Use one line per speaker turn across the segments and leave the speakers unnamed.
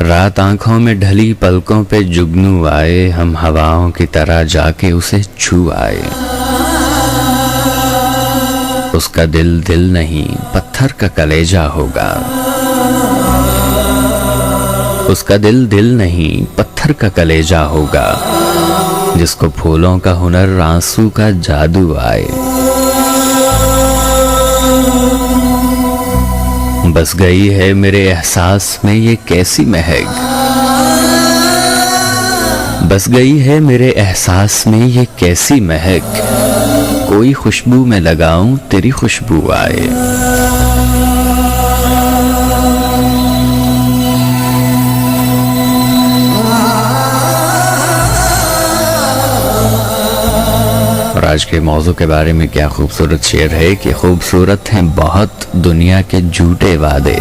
रात आंखों में ढली पलकों पे जुगनू आए, हम हवाओं की तरह जाके उसे छू आए। उसका दिल दिल नहीं पत्थर का कलेजा होगा, उसका दिल दिल नहीं पत्थर का कलेजा होगा, जिसको फूलों का हुनर आंसू का जादू आए। बस गई है मेरे एहसास में ये कैसी महक, बस गई है मेरे एहसास में ये कैसी महक, कोई खुशबू में लगाऊं तेरी खुशबू आए। और आज के मौजू के बारे में क्या खूबसूरत शेर है कि खूबसूरत हैं बहुत दुनिया के झूठे वादे,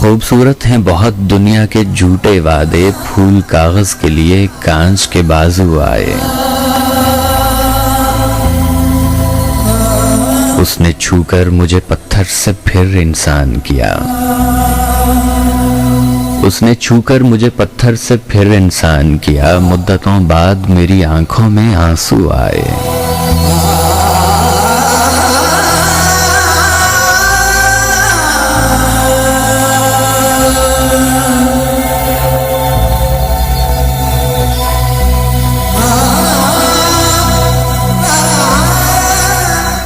खूबसूरत हैं बहुत दुनिया के झूठे वादे, फूल कागज के लिए कांच के बाजू आए। उसने छूकर मुझे पत्थर से फिर इंसान किया, उसने छूकर मुझे पत्थर से फिर इंसान किया, मुद्दतों बाद मेरी आंखों में आंसू आए।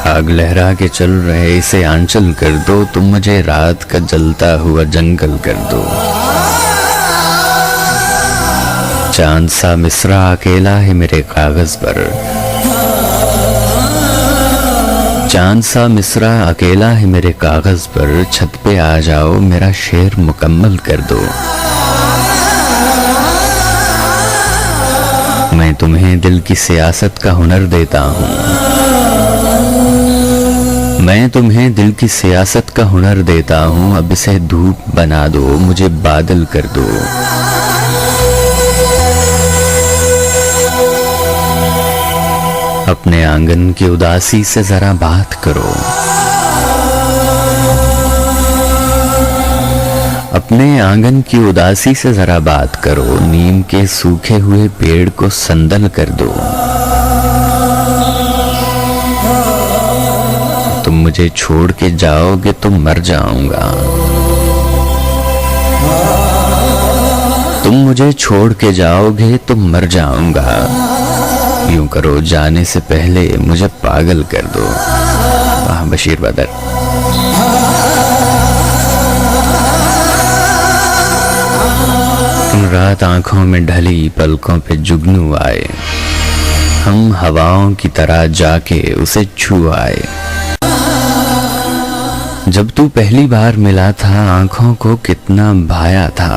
आग लहरा के चल रहे इसे आंचल कर दो, तुम मुझे रात का जलता हुआ जंगल कर दो। चांद सा मिसरा अकेला है मेरे कागज पर, चांद सा मिसरा अकेला है मेरे कागज पर, छत पे आ जाओ मेरा शेर मुकम्मल कर दो। मैं तुम्हें दिल की सियासत का हुनर देता हूँ, मैं तुम्हें दिल की सियासत का हुनर देता हूँ, अब इसे धूप बना दो मुझे बादल कर दो। अपने आंगन की उदासी से जरा बात करो, अपने आंगन की उदासी से जरा बात करो, नीम के सूखे हुए पेड़ को संदल कर दो। तुम मुझे छोड़ के जाओगे तो मर जाऊंगा, तुम मुझे छोड़ के जाओगे तो मर जाऊंगा, यूं करो जाने से पहले मुझे पागल कर दो। वाह बशीर बदर। रात आंखों में ढली पलकों पे जुगनू आए, हम हवाओं की तरह जाके उसे छू आए। जब तू पहली बार मिला था आंखों को कितना भाया था,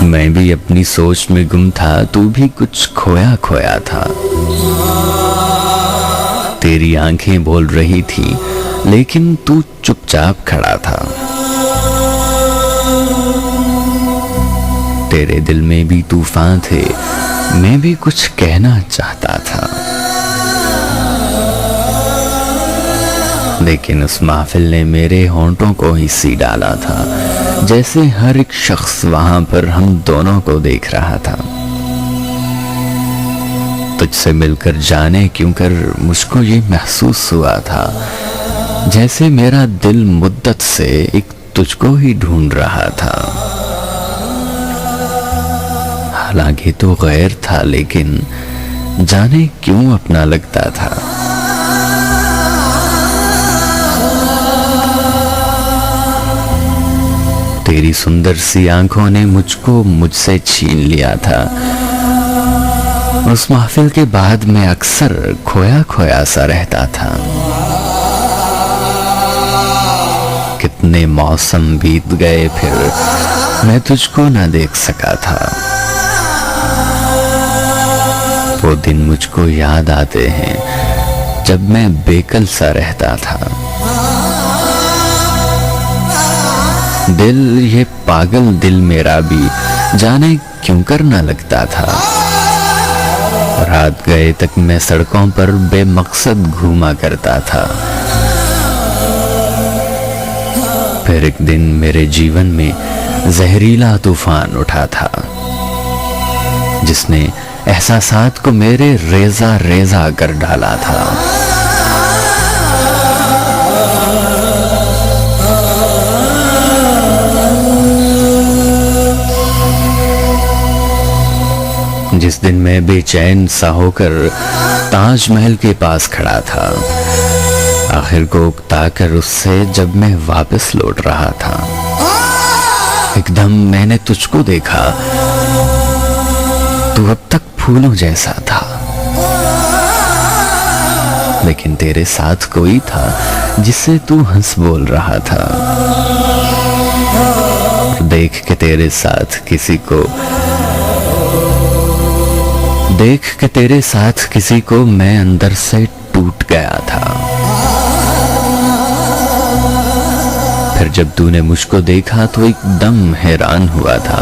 मैं भी अपनी सोच में गुम था, तू भी कुछ खोया खोया था। तेरी आंखें बोल रही थी लेकिन तू चुपचाप खड़ा था। तेरे दिल में भी तूफान थे, मैं भी कुछ कहना चाहता था, लेकिन उस महफिल ने मेरे होंठों को ही सी डाला था, जैसे हर एक शख्स वहां पर हम दोनों को देख रहा था। तुझसे मिलकर जाने क्यों कर मुझको ये महसूस हुआ था, जैसे मेरा दिल मुद्दत से एक तुझको ही ढूंढ रहा था। हालांकि तो गैर था लेकिन जाने क्यों अपना लगता था। तेरी सुंदर सी आंखों ने मुझको मुझसे छीन लिया था। उस महफिल के बाद मैं अक्सर खोया खोया सा रहता था। कितने मौसम बीत गए फिर मैं तुझको न देख सका था। वो दिन मुझको याद आते हैं जब मैं बेकल सा रहता था। दिल, ये पागल दिल मेरा भी जाने क्यों करना लगता था। रात गए तक मैं सड़कों पर बेमकसद घूमा करता था। फिर एक दिन मेरे जीवन में जहरीला तूफान उठा था, जिसने एहसासात को मेरे रेजा रेजा कर डाला था। जिस दिन मैं बेचैन सा होकर ताजमहल के पास खड़ा था, आखिर को उकताकर उससे जब मैं वापस लौट रहा था, एकदम मैंने तुझको देखा। तू अब तक फूलों जैसा था, लेकिन तेरे साथ कोई था जिससे तू हंस बोल रहा था। देख के तेरे साथ किसी को मैं अंदर से टूट गया था। फिर जब तूने मुझको देखा तो एकदम हैरान हुआ था।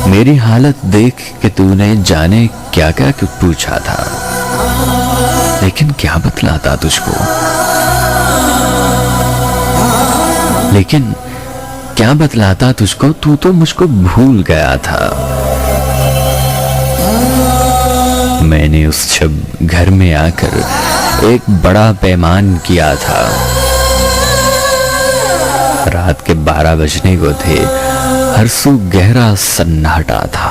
मेरी हालत देख के तूने जाने क्या क्या पूछा था, लेकिन क्या बतलाता तुझको। तू तो मुझको भूल गया था। मैंने उस शब घर में आकर एक बड़ा पैमान किया था। रात के 12 बजने को थे, हर सू गहरा सन्नाटा था।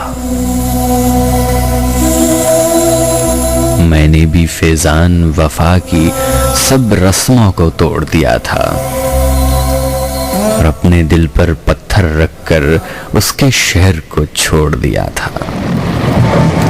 मैंने भी फैजान वफा की सब रस्मों को तोड़ दिया था और अपने दिल पर पत्थर रखकर उसके शहर को छोड़ दिया था।